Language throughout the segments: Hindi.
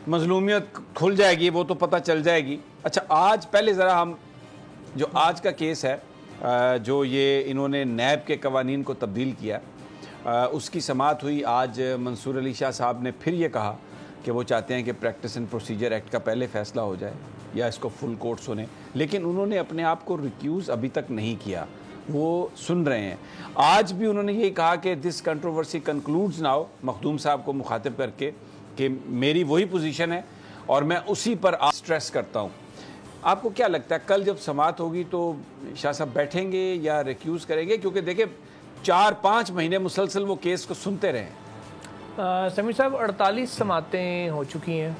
मजलूमियत खुल जाएगी, वो तो पता चल जाएगी। अच्छा, आज पहले ज़रा हम जो आज का केस है, जो ये इन्होंने नैब के कवानीन को तब्दील किया, उसकी समाअत हुई आज। मंसूर अली शाह साहब ने फिर ये कहा कि वो चाहते हैं कि प्रैक्टिस एंड प्रोसीजर एक्ट का पहले फ़ैसला हो जाए या इसको फुल कोर्ट सुने, लेकिन उन्होंने अपने आप को रिक्यूज़ अभी तक नहीं किया, वो सुन रहे हैं। आज भी उन्होंने ये कहा कि this controversy concludes now, Makhdoom साहब को मुखातिब करके, कि मेरी वही पोजीशन है और मैं उसी पर स्ट्रेस करता हूँ। आपको क्या लगता है कल जब समाअत होगी तो शाह साहब बैठेंगे या रिक्यूज़ करेंगे? क्योंकि देखिए 4-5 महीने मुसलसल वो केस को सुनते रहे। समीर साहब 48 समातें हो चुकी हैं।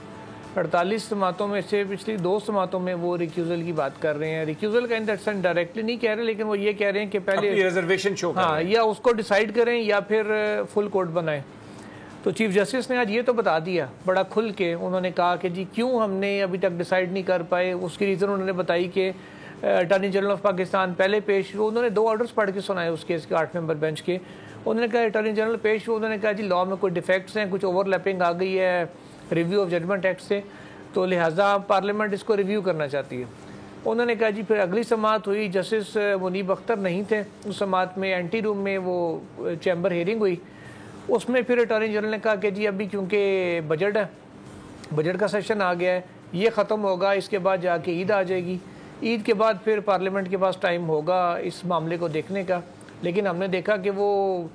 48 समातों में से पिछली 2 समातों में वो रिक्यूज़ल की बात कर रहे हैं। रिक्यूज़ल का इन दैट सेंस डायरेक्टली नहीं कह रहे, लेकिन वो ये कह रहे हैं कि पहले रिजर्वेशन शो हाँ, या उसको डिसाइड करें या फिर फुल कोर्ट बनाएं। तो चीफ जस्टिस ने आज ये तो बता दिया बड़ा खुल के, उन्होंने कहा कि जी क्यों हमने अभी तक डिसाइड नहीं कर पाए। उसकी रीज़न उन्होंने बताई कि अटॉर्नी जनरल ऑफ पाकिस्तान पहले पेश हुए, उन्होंने 2 ऑर्डर्स पढ़ के सुनाए उस केस के 8 मेंबर बेंच के। उन्होंने कहा अटॉर्नी जनरल पेश हुए, उन्होंने कहा जी लॉ में कोई डिफेक्ट्स हैं, कुछ ओवरलैपिंग आ गई है रिव्यू ऑफ जजमेंट एक्ट से, तो लिहाजा पार्लियामेंट इसको रिव्यू करना चाहती है। उन्होंने कहा जी फिर अगली समाअत हुई, जस्टिस मुनीब अख्तर नहीं थे उस समाअत में, एंटी रूम में वो चैम्बर हियरिंग हुई। उसमें फिर अटॉर्नी जनरल ने कहा कि जी अभी क्योंकि बजट है, बजट का सेशन आ गया है, ये ख़त्म होगा, इसके बाद जाके ईद आ जाएगी, ईद के बाद फिर पार्लियामेंट के पास टाइम होगा इस मामले को देखने का। लेकिन हमने देखा कि वो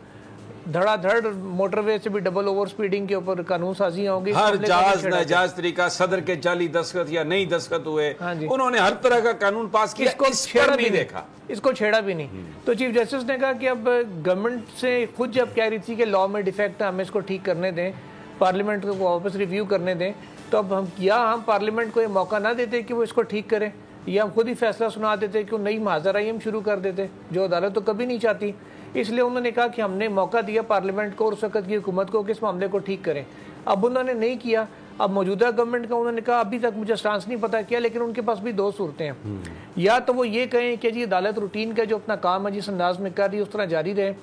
धड़ाधड़ मोटरवे से भी डबल ओवर स्पीडिंग के ऊपर कानून साजियाँ होंगी, हर जायज तरीका, सदर के जाली दस्तखत या नहीं दस्तखत हुए, उन्होंने हर तरह का कानून पास किया, इसको छेड़ा नहीं देखा, इसको छेड़ा भी नहीं। तो चीफ जस्टिस ने कहा कि अब गवर्नमेंट से खुद जब कह रही थी कि लॉ में डिफेक्ट है, हमें इसको ठीक करने दें, पार्लियामेंट को वापस रिव्यू करने दें, तो अब हम पार्लियामेंट को ये मौका ना देते कि वो इसको ठीक करे, या हम खुद ही फैसला सुना देते कि नई महाजराई हम शुरू कर देते, जो अदालत तो कभी नहीं चाहती। इसलिए उन्होंने कहा कि हमने मौका दिया पार्लियामेंट को और उस वक्त की हुकूमत को कि इस मामले को ठीक करें। अब उन्होंने नहीं किया। अब मौजूदा गवर्नमेंट का उन्होंने कहा अभी तक मुझे स्टांस नहीं पता किया, लेकिन उनके पास भी 2 सूरतें हैं। या तो वो ये कहें कि जी अदालत रूटीन का जो अपना काम है जिस अंदाज में कर रही है उस तरह जारी रहे,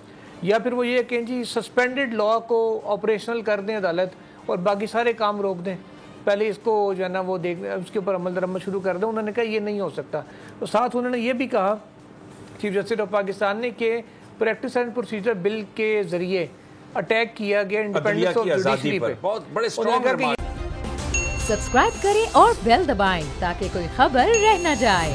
या फिर वो ये कहें जी सस्पेंडेड लॉ को ऑपरेशनल कर दें अदालत और बाकी सारे काम रोक दें, पहले इसको जो है ना वो देख उसके ऊपर अमल दरामद शुरू कर दें। उन्होंने कहा ये नहीं हो सकता। तो साथ उन्होंने ये भी कहा चीफ जस्टिस ऑफ पाकिस्तान ने कि प्रैक्टिस एंड प्रोसीजर बिल के जरिए अटैक किया गया इंडिपेंडेंस ऑफ जुडिशरी पे। बहुत बड़े स्ट्रॉन्ग सब्सक्राइब करें और बेल दबाएं ताकि कोई खबर रह न जाए।